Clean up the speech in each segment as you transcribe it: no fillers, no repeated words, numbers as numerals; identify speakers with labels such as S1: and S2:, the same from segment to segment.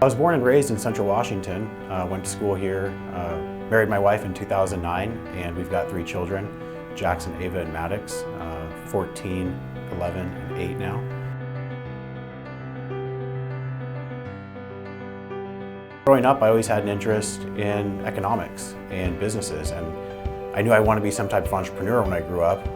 S1: I was born and raised in Central Washington, went to school here, married my wife in 2009, and we've got 3 children, Jackson, Ava, and Maddox, 14, 11, and 8 now. Growing up, I always had an interest in economics and businesses, and I knew I wanted to be some type of entrepreneur when I grew up.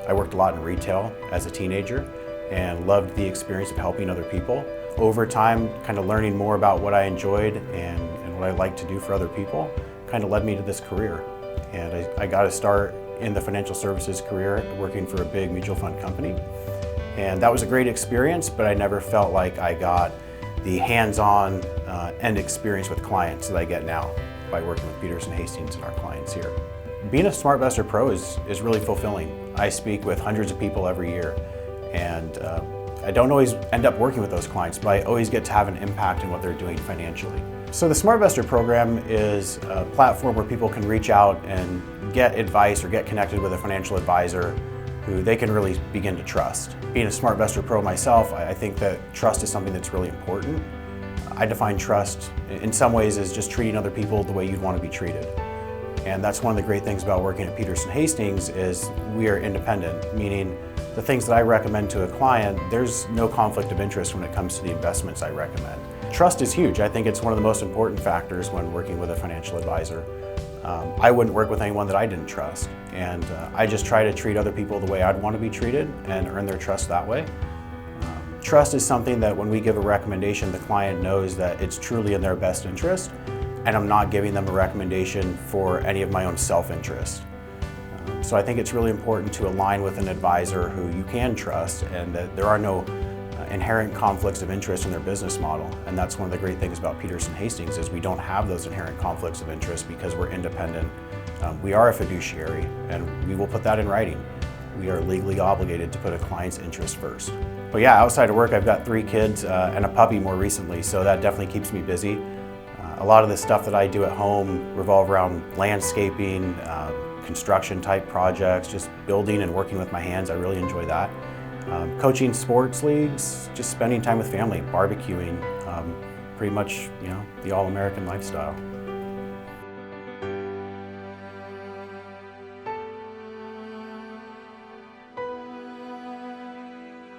S1: I worked a lot in retail as a teenager and loved the experience of helping other people. Over time, kind of learning more about what I enjoyed and what I liked to do for other people kind of led me to this career. And I got to start in the financial services career working for a big mutual fund company. And that was a great experience, but I never felt like I got the hands-on end experience with clients that I get now by working with Petersen, Hastings, and our clients here. Being a SmartVestor Pro is really fulfilling. I speak with hundreds of people every year, and I don't always end up working with those clients, but I always get to have an impact in what they're doing financially. So the SmartVestor program is a platform where people can reach out and get advice or get connected with a financial advisor who they can really begin to trust. Being a SmartVestor Pro myself, I think that trust is something that's really important. I define trust in some ways as just treating other people the way you'd want to be treated. And that's one of the great things about working at Petersen Hastings is we are independent, meaning the things that I recommend to a client, there's no conflict of interest when it comes to the investments I recommend. Trust is huge. I think it's one of the most important factors when working with a financial advisor. I wouldn't work with anyone that I didn't trust, and I just try to treat other people the way I'd want to be treated and earn their trust that way. Trust is something that when we give a recommendation, the client knows that it's truly in their best interest, and I'm not giving them a recommendation for any of my own self-interest. So I think it's really important to align with an advisor who you can trust and that there are no inherent conflicts of interest in their business model. And that's one of the great things about Petersen Hastings is we don't have those inherent conflicts of interest because we're independent. We are a fiduciary, and we will put that in writing. We are legally obligated to put a client's interest first. But yeah, outside of work, I've got 3 kids and a puppy more recently, so that definitely keeps me busy. A lot of the stuff that I do at home revolve around landscaping, construction type projects, just building and working with my hands. I really enjoy that. Coaching sports leagues, just spending time with family, barbecuing, pretty much, the all-American lifestyle.